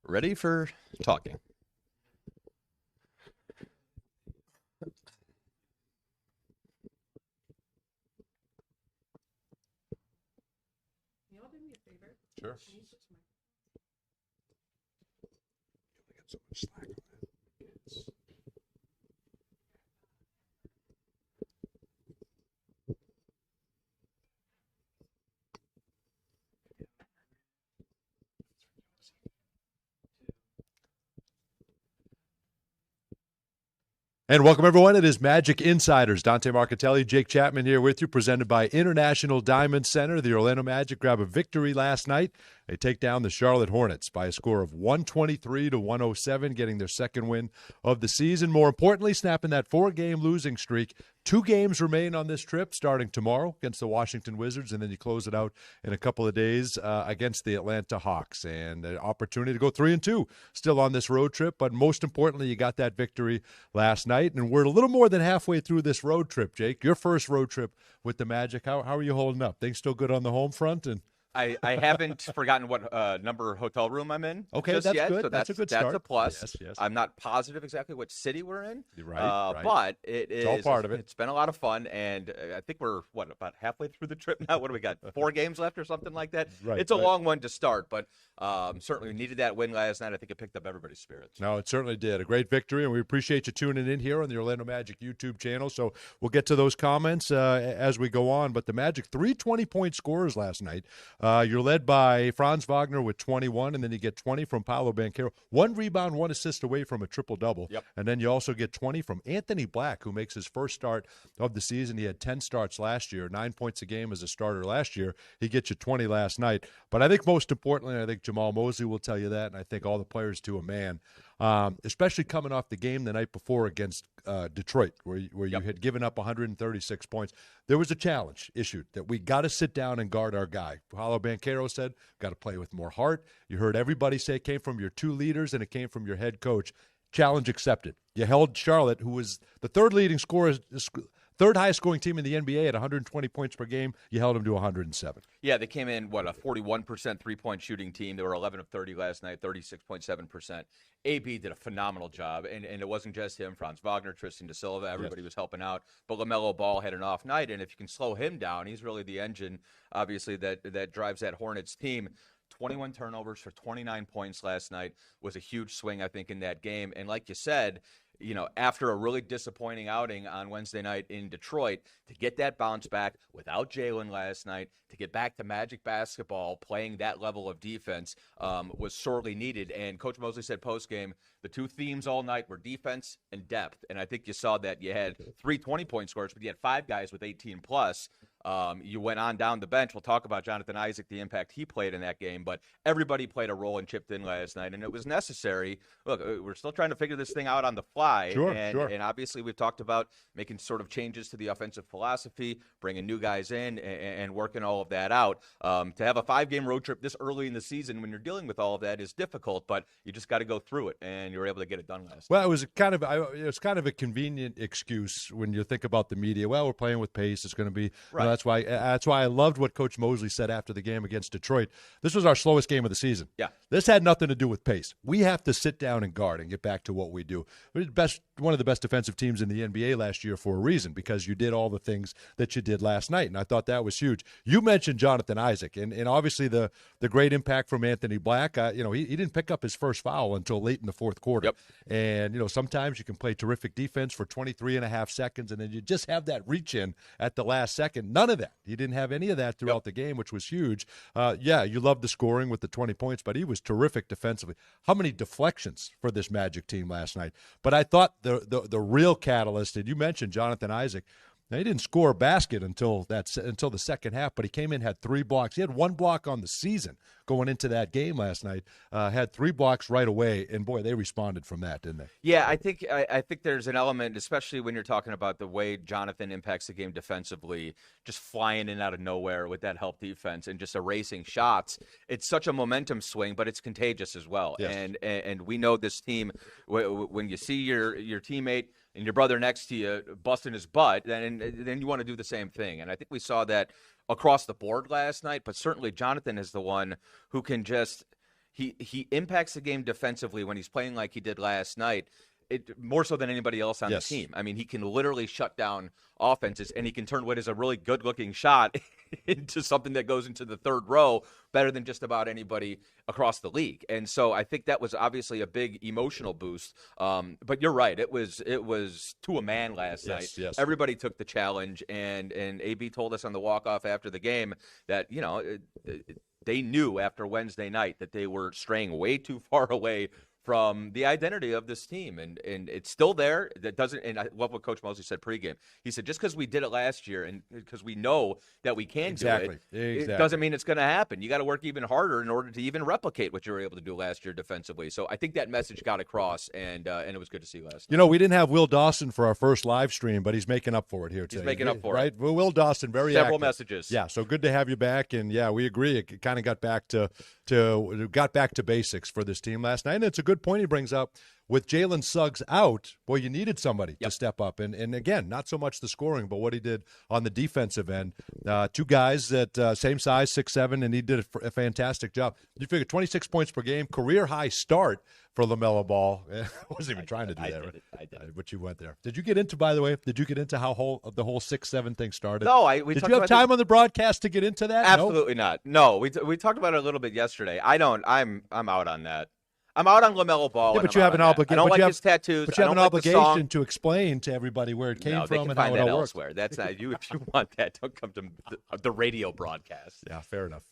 Ready for talking. Can y'all do me a favor? Sure. Can you switch my Get so much slack on that. And welcome, everyone. It is Magic Insiders. Dante Marchitelli, Jake Chapman here with you, presented by International Diamond Center. The Orlando Magic grab a victory last night. They take down the Charlotte Hornets by a score of 123-107, getting their second win of the season. More importantly, snapping that four-game losing streak. 2 games remain on this trip, starting tomorrow against the Washington Wizards, and then you close it out in a couple of days against the Atlanta Hawks. And an opportunity to go 3-2 still on this road trip, but most importantly, you got that victory last night. And we're a little more than halfway through this road trip, Jake. Your first road trip with the Magic. How are you holding up? Things still good on the home front? And I haven't forgotten what number hotel room I'm in. Okay, just that's yet, good. So That's a good start. That's a plus. Yes, yes. I'm not positive exactly what city we're in. Right. But it is. all part of it. It's been a lot of fun, and I think we're about halfway through the trip now. What do we got? 4 games left or something like that. Right, It's a right. long one to start, but certainly we needed that win last night. I think it picked up everybody's spirits. No, it certainly did. A great victory, and we appreciate you tuning in here on the Orlando Magic YouTube channel. So we'll get to those comments as we go on. But the Magic, 3 20-point scorers last night. You're led by Franz Wagner with 21, and then you get 20 from Paolo Banchero. 1 rebound, 1 assist away from a triple-double. Yep. And then you also get 20 from Anthony Black, who makes his first start of the season. He had 10 starts last year, 9 points a game as a starter last year. He gets you 20 last night. But I think most importantly, I think Jamal Mosley will tell you that, and I think all the players to a man, especially coming off the game the night before against Detroit, where you had given up 136 points. There was a challenge issued that we got to sit down and guard our guy. Paolo Banchero said, got to play with more heart. You heard everybody say it came from your 2 leaders and it came from your head coach. Challenge accepted. You held Charlotte, who was the third highest scoring team in the NBA at 120 points per game. You held them to 107. Yeah, they came in, a 41% three-point shooting team. They were 11 of 30 last night, 36.7%. AB did a phenomenal job, and it wasn't just him. Franz Wagner, Tristan da Silva, everybody was helping out. But LaMelo Ball had an off night, and if you can slow him down, he's really the engine, obviously, that drives that Hornets team. 21 turnovers for 29 points last night was a huge swing, I think, in that game. And like you said, after a really disappointing outing on Wednesday night in Detroit, to get that bounce back without Jalen last night, to get back to Magic basketball, playing that level of defense was sorely needed. And Coach Mosley said postgame, the 2 themes all night were defense and depth. And I think you saw that. You had 3 20-point scorers, but you had 5 guys with 18+. You went on down the bench. We'll talk about Jonathan Isaac, the impact he played in that game, but everybody played a role and chipped in last night, and it was necessary. Look, we're still trying to figure this thing out on the fly, Sure. And obviously we've talked about making sort of changes to the offensive philosophy, bringing new guys in, and working all of that out. To have a 5-game road trip this early in the season when you're dealing with all of that is difficult, but you just got to go through it, and you were able to get it done last night. Well, it was kind of a convenient excuse when you think about the media. Well, we're playing with pace. It's going to be Right. That's why I loved what Coach Mosley said after the game against Detroit. This was our slowest game of the season. Yeah. This had nothing to do with pace. We have to sit down and guard and get back to what we do. We're one of the best defensive teams in the NBA last year for a reason, because you did all the things that you did last night, and I thought that was huge. You mentioned Jonathan Isaac, and obviously the great impact from Anthony Black. He didn't pick up his first foul until late in the fourth quarter. Yep. And, sometimes you can play terrific defense for 23 and a half seconds, and then you just have that reach in at the last second. None of that. He didn't have any of that throughout the game, which was huge. You loved the scoring with the 20 points, but he was terrific defensively. How many deflections for this Magic team last night? But I thought the real catalyst, and you mentioned Jonathan Isaac. Now, he didn't score a basket until the second half, but he came in, had 3 blocks. He had 1 block on the season going into that game last night. Had 3 blocks right away, and boy, they responded from that, didn't they? Yeah, I think there's an element, especially when you're talking about the way Jonathan impacts the game defensively, just flying in out of nowhere with that help defense and just erasing shots. It's such a momentum swing, but it's contagious as well. Yes. And we know this team, when you see your teammate and your brother next to you busting his butt, then you want to do the same thing. And I think we saw that across the board last night, but certainly Jonathan is the one who can just he impacts the game defensively when he's playing like he did last night. More so than anybody else on Yes. the team. I mean, he can literally shut down offenses, and he can turn what is a really good-looking shot into something that goes into the third row better than just about anybody across the league. And so I think that was obviously a big emotional boost. But you're right; it was to a man last night. Yes. Everybody took the challenge, and AB told us on the walk-off after the game that they knew after Wednesday night that they were straying way too far away from the identity of this team, and it's still there. That doesn't. And I love what Coach Mosley said pregame. He said just because we did it last year, and because we know that we can do it doesn't mean it's going to happen. You got to work even harder in order to even replicate what you were able to do last year defensively. So I think that message got across, and it was good to see last night. We didn't have Will Dawson for our first live stream, but he's making up for it here today. He's making up for it, right? Well, Will Dawson, very several active. messages. Yeah, so good to have you back, and yeah, we agree. It kind of got back to basics for this team last night, and it's a good point he brings up. With Jalen Suggs out, boy, you needed somebody to step up. And again, not so much the scoring, but what he did on the defensive end. Two guys that same size, 6'7", and he did a fantastic job. You figure 26 points per game, career high start for LaMelo Ball. I wasn't even trying to do that. I did. But you went there. Did you get into, by the way, how the whole 6'7" thing started? No, did you have time on the broadcast to get into that? Absolutely not. No, we talked about it a little bit yesterday. I'm out on that. I'm out on LaMelo Ball. Yeah, but you have an obligation. I don't like his tattoos. But you have an obligation to explain to everybody where it came No, they from can and find how it that all works. elsewhere. That's not you. If you want that, don't come to the radio broadcast. Yeah, fair enough.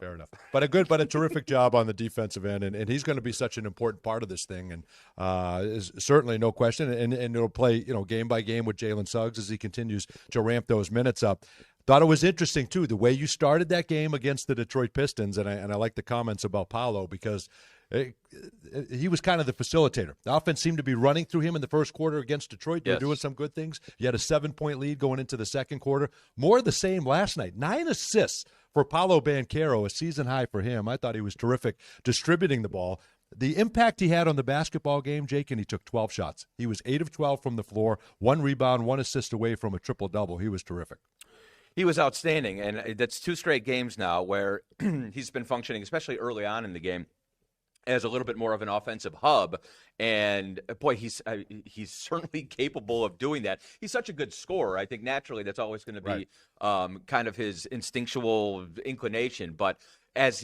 But a terrific job on the defensive end, and he's going to be such an important part of this thing, and is certainly no question. And it'll play game by game with Jalen Suggs as he continues to ramp those minutes up. Thought it was interesting too the way you started that game against the Detroit Pistons, and I like the comments about Paolo because he was kind of the facilitator. The offense seemed to be running through him in the first quarter against Detroit. They were doing some good things. You had a 7-point lead going into the second quarter. More of the same last night. 9 assists for Paolo Banchero, a season high for him. I thought he was terrific distributing the ball. The impact he had on the basketball game, Jake, and he took 12 shots. He was 8 of 12 from the floor, 1 rebound, 1 assist away from a triple-double. He was terrific. He was outstanding, and that's 2 straight games now where he's been functioning, especially early on in the game, as a little bit more of an offensive hub. And boy, he's certainly capable of doing that. He's such a good scorer. I think naturally that's always going to be kind of his instinctual inclination. But as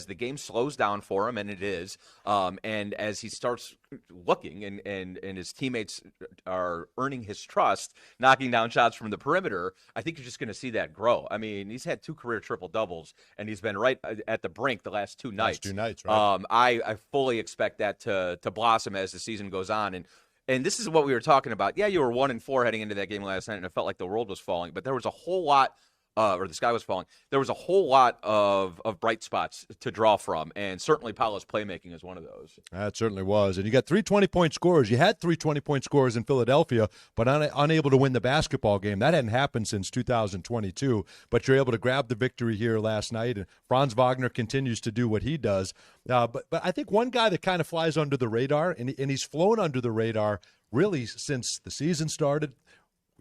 the game slows down for him, and it is, and as he starts looking and his teammates are earning his trust, knocking down shots from the perimeter, I think you're just going to see that grow. I mean, he's had 2 career triple-doubles, and he's been right at the brink the last 2 nights. Right. I fully expect that to blossom as the season goes on. And this is what we were talking about. Yeah, you were 1-4 heading into that game last night, and it felt like the world was falling, but there was a whole lot or the sky was falling. There was a whole lot of bright spots to draw from, and certainly Paolo's playmaking is one of those. That certainly was. And you got 3 20-point scorers. You had 3 20-point scorers in Philadelphia, but unable to win the basketball game. That hadn't happened since 2022, but you're able to grab the victory here last night, and Franz Wagner continues to do what he does. But I think one guy that kind of flies under the radar, and he's flown under the radar really since the season started.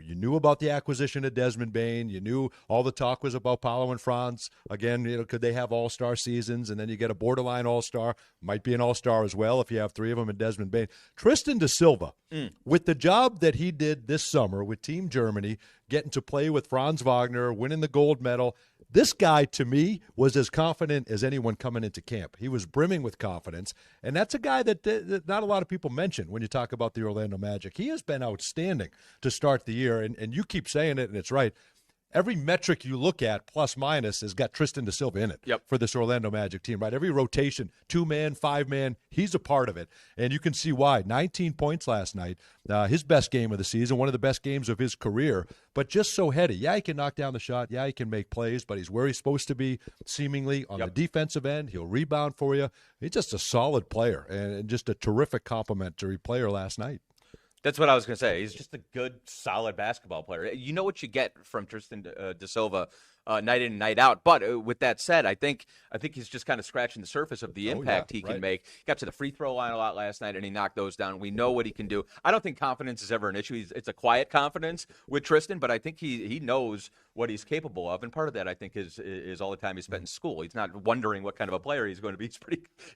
You knew about the acquisition of Desmond Bane. You knew all the talk was about Paolo and Franz. Again, could they have all-star seasons? And then you get a borderline all-star. Might be an all-star as well if you have 3 of them in Desmond Bane. Tristan da Silva, with the job that he did this summer with Team Germany, getting to play with Franz Wagner, winning the gold medal, this guy, to me, was as confident as anyone coming into camp. He was brimming with confidence, and that's a guy that not a lot of people mention when you talk about the Orlando Magic. He has been outstanding to start the year, and you keep saying it, and it's right. Every metric you look at, plus minus, has got Tristan da Silva in it for this Orlando Magic team, right? Every rotation, 2-man, 5-man, he's a part of it. And you can see why. 19 points last night, his best game of the season, one of the best games of his career, but just so heady. Yeah, he can knock down the shot. Yeah, he can make plays, but he's where he's supposed to be, seemingly on the defensive end. He'll rebound for you. He's just a solid player and just a terrific complimentary player last night. That's what I was going to say. He's just a good, solid basketball player. You know what you get from Tristan da Silva night in and night out. But with that said, I think he's just kind of scratching the surface of the impact he can make. He got to the free throw line a lot last night, and he knocked those down. We know what he can do. I don't think confidence is ever an issue. It's a quiet confidence with Tristan, but I think he knows what he's capable of, and part of that I think is all the time he spent in school. He's not wondering what kind of a player he's going to be.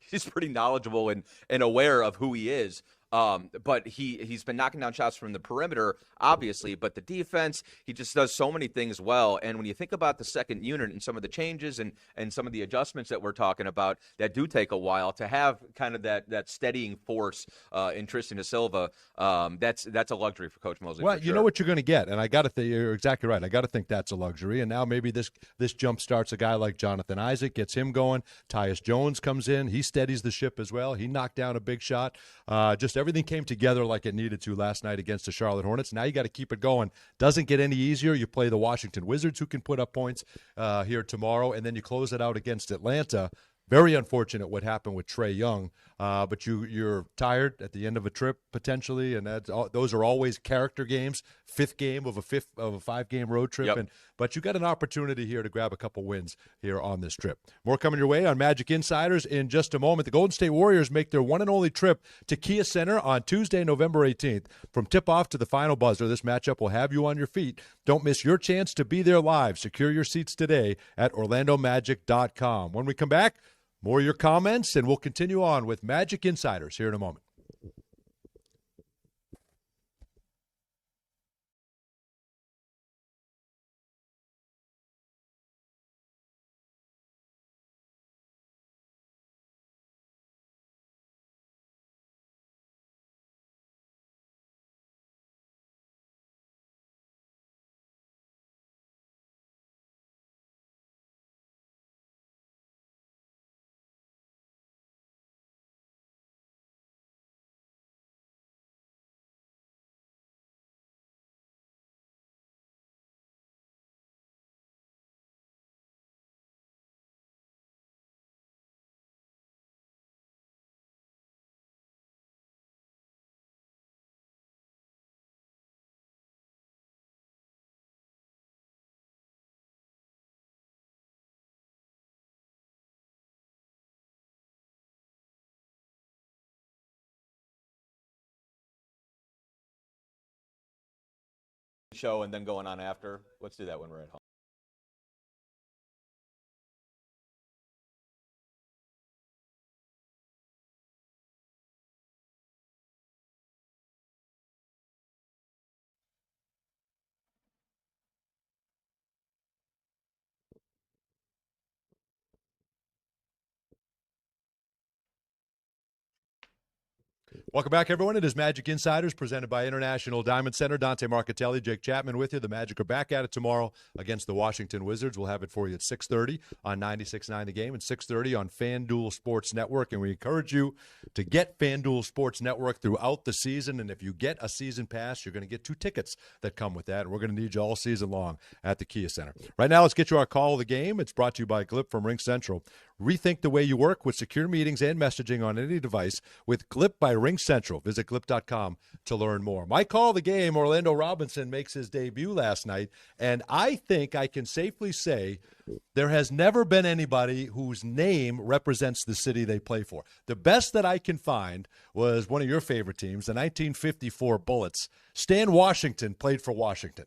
He's pretty knowledgeable and aware of who he is. But he's been knocking down shots from the perimeter, obviously, but the defense, he just does so many things well. And when you think about the second unit and some of the changes and some of the adjustments that we're talking about that do take a while, to have kind of that steadying force in Tristan da Silva, that's a luxury for Coach Mosley. Well, you know what you're going to get, and I got to think you're exactly right. I got to think that's a luxury. And now maybe this jump starts a guy like Jonathan Isaac, gets him going. Tyus Jones comes in, he steadies the ship as well. He knocked down a big shot. Just everything came together like it needed to last night against the Charlotte Hornets. Now you got to keep it going. Doesn't get any easier. You play the Washington Wizards, who can put up points here tomorrow, and then you close it out against Atlanta. Very unfortunate what happened with Trae Young, but you're tired at the end of a trip potentially, and those are always character games. Fifth game of a 5-game road trip, Yep. But you got an opportunity here to grab a couple wins here on this trip. More coming your way on Magic Insiders in just a moment. The Golden State Warriors make their one and only trip to Kia Center on Tuesday, November 18th. From tip-off to the final buzzer, this matchup will have you on your feet. Don't miss your chance to be there live. Secure your seats today at OrlandoMagic.com. When we come back, more of your comments, and we'll continue on with Magic Insiders here in a moment. Show and then going on after. Let's do that when we're at home. Welcome back, everyone. It is Magic Insiders presented by International Diamond Center. Dante Marcatelli, Jake Chapman with you. The Magic are back at it tomorrow against the Washington Wizards. We'll have it for you at 6:30 on 96.9 The Game and 6:30 on FanDuel Sports Network. And we encourage you to get FanDuel Sports Network throughout the season. And if you get a season pass, you're going to get 2 tickets that come with that. And we're going to need you all season long at the Kia Center. Right now, let's get you our call of the game. It's brought to you by Glip from Ring Central. Rethink the way you work with secure meetings and messaging on any device with Glip by Ring Central. Visit glip.com to learn more. My call of the game, Orlando Robinson makes his debut last night, and I think I can safely say there has never been anybody whose name represents the city they play for. The best that I can find was one of your favorite teams, the 1954 Bullets. Stan Washington played for Washington.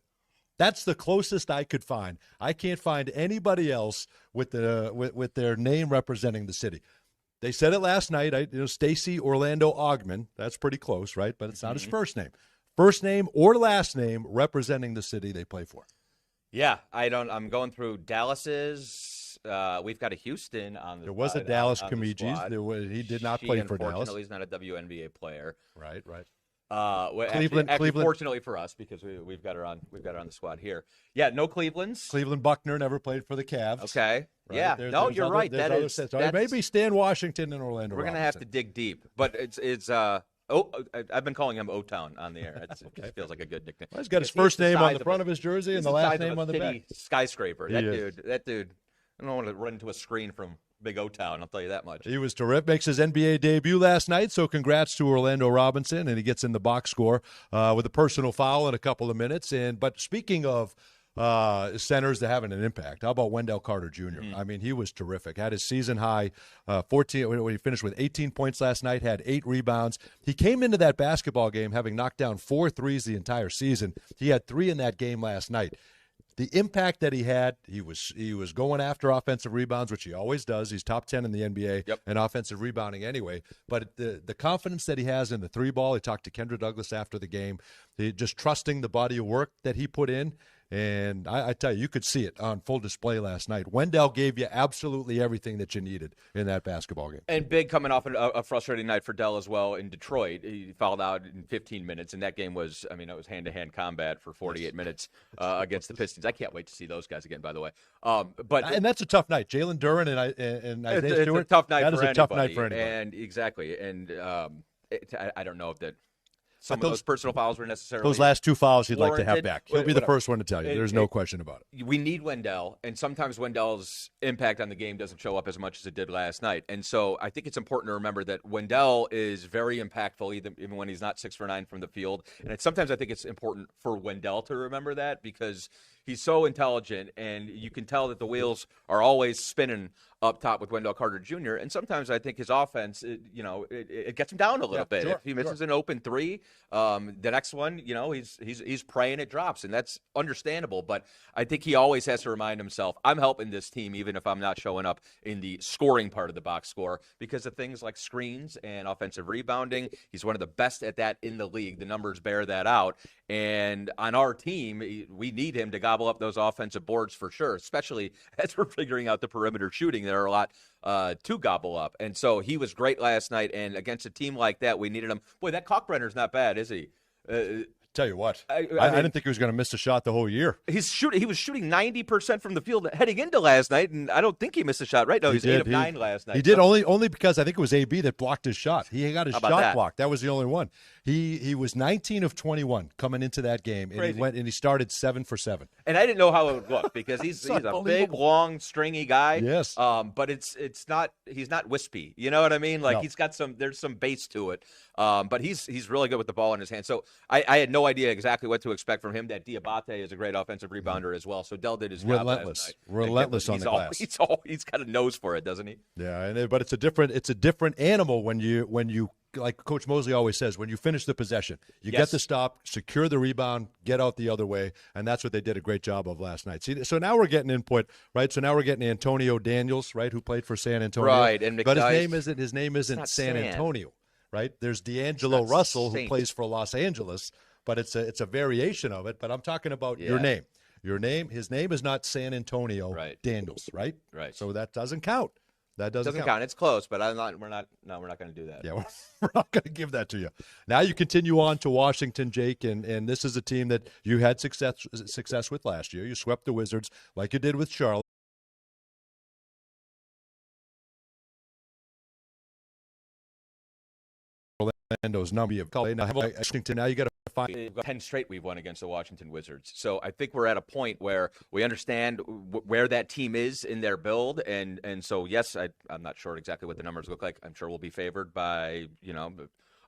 That's the closest I could find. I can't find anybody else with their name representing the city. They said it last night. Stacey Orlando Ogman. That's pretty close, right? But it's not his first name. First name or last name representing the city they play for. Yeah, I'm going through Dallas's. We've got a Houston on the. There was a Dallas Comegis. He did not play for Dallas. Unfortunately, he's not a WNBA player. Right. Cleveland. Fortunately for us, because we've got her on the squad here. Yeah, no Cleveland's. Cleveland Buckner never played for the Cavs. Okay. Right? Yeah. You're right. Maybe Stan Washington and Orlando. We're gonna have to dig deep, but it's. I've been calling him O-Town on the air. It just feels like a good nickname. Well, he's got his first name on the front of his jersey and the last name on the back. Skyscraper. That dude. I don't want to run into a screen from Big O-Town, I'll tell you that much. He was terrific. Makes his NBA debut last night, so congrats to Orlando Robinson, and he gets in the box score with a personal foul in a couple of minutes. But speaking of centers that having an impact, how about Wendell Carter Jr.? Mm-hmm. I mean, he was terrific. Had his season high 14 when he finished with 18 points last night, had 8 rebounds. He came into that basketball game having knocked down 4 threes the entire season. He had 3 in that game last night. the impact that he had, he was going after offensive rebounds, which he always does. He's top 10 in the NBA in offensive rebounding anyway. But the confidence that he has in the three ball, he talked to Kendra Douglas after the game, he just trusting the body of work that he put in. And I tell you, you could see it on full display last night. Wendell gave you absolutely everything that you needed in that basketball game. And big coming off a frustrating night for Dell as well in Detroit. He fouled out in 15 minutes, and that game was, I mean, it was hand-to-hand combat for 48 minutes against the Pistons. I can't wait to see those guys again, by the way. And that's a tough night. Jalen Duren and Isaiah Stewart. It's a tough night that for is a anybody. tough night for anybody. And exactly. And I don't know if that some of those personal fouls were necessarily those last two fouls he'd like to have warranted. back. He'll be the first one to tell you. There's no question about it. We need Wendell, and sometimes Wendell's impact on the game doesn't show up as much as it did last night. And so I think it's important to remember that Wendell is very impactful, even when he's not 6 for 9 from the field. And sometimes I think it's important for Wendell to remember that because he's so intelligent, and you can tell that the wheels are always spinning up top with Wendell Carter Jr. And sometimes I think his offense, it gets him down a little bit. Sure, if he misses an open three, the next one, he's praying it drops, and that's understandable. But I think he always has to remind himself, I'm helping this team even if I'm not showing up in the scoring part of the box score because of things like screens and offensive rebounding. He's one of the best at that in the league. The numbers bear that out. And on our team, we need him to gobble up those offensive boards for sure, especially as we're figuring out the perimeter shooting. There are a lot to gobble up. And so he was great last night. And against a team like that, we needed him. Boy, that Kalkbrenner's not bad, is he? Tell you what, I didn't think he was going to miss a shot the whole year. He was shooting 90% from the field heading into last night, and I don't think he missed a shot. Right? No, he was 8 of 9 last night. He did only because I think it was AB that blocked his shot. He got his shot blocked. That was the only one. He was 19 of 21 coming into that game, and he started 7 for 7. And I didn't know how it would look because he's a big, long, stringy guy. Yes. But he's not wispy. You know what I mean? Like he's got there's some base to it. But he's really good with the ball in his hand. So I had no idea exactly what to expect from him. That Diabate is a great offensive rebounder as well. So Dell did his job last night. Relentless on the glass. He's got a nose for it, doesn't he? Yeah, but it's a different animal when you like Coach Mosley always says, when you finish the possession, you get the stop, secure the rebound, get out the other way, and that's what they did a great job of last night. See, so now we're getting input, right? So now we're getting Antonio Daniels, right, who played for San Antonio, right? And but his name isn't San Antonio, right? There's D'Angelo Russell who plays for Los Angeles, but it's a variation of it. But I'm talking about your name. His name is not San Antonio Daniels, right? Right. So that doesn't count. That doesn't count. It's close, but we're not going to do that. Yeah, we're not going to give that to you. Now you continue on to Washington, Jake, and this is a team that you had success with last year. You swept the Wizards like you did with Charlotte. Orlando's number of Washington. Now you got to find 10 straight we've won against the Washington Wizards. So I think we're at a point where we understand where that team is in their build, and so yes, I'm not sure exactly what the numbers look like. I'm sure we'll be favored by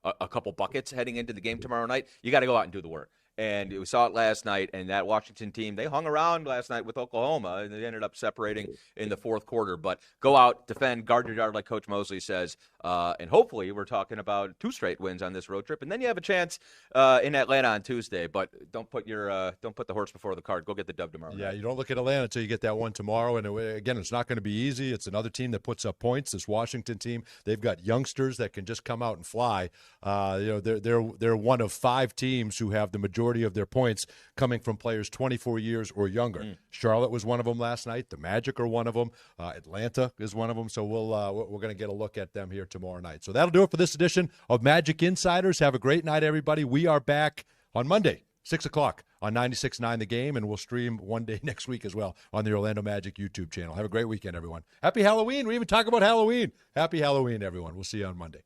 a couple buckets heading into the game tomorrow night. You got to go out and do the work. And we saw it last night, and that Washington team, they hung around last night with Oklahoma, and they ended up separating in the fourth quarter. But go out, defend, guard your yard, like Coach Mosley says, and hopefully we're talking about 2 straight wins on this road trip. And then you have a chance in Atlanta on Tuesday. But don't put the horse before the cart. Go get the dub tomorrow. Yeah, you don't look at Atlanta until you get that one tomorrow. And again, it's not going to be easy. It's another team that puts up points. This Washington team, they've got youngsters that can just come out and fly. They're one of 5 teams who have the majority of their points coming from players 24 years or younger. Charlotte was one of them last night. The Magic are one of them. Atlanta is one of them. So we're going to get a look at them here tomorrow night. So that'll do it for this edition of Magic Insiders. Have a great night, everybody. We are back on Monday, 6 o'clock on 96.9 The Game, and we'll stream one day next week as well on the Orlando Magic YouTube channel. Have a great weekend, everyone. Happy Halloween. We even talk about Halloween. Happy Halloween, everyone. We'll see you on Monday.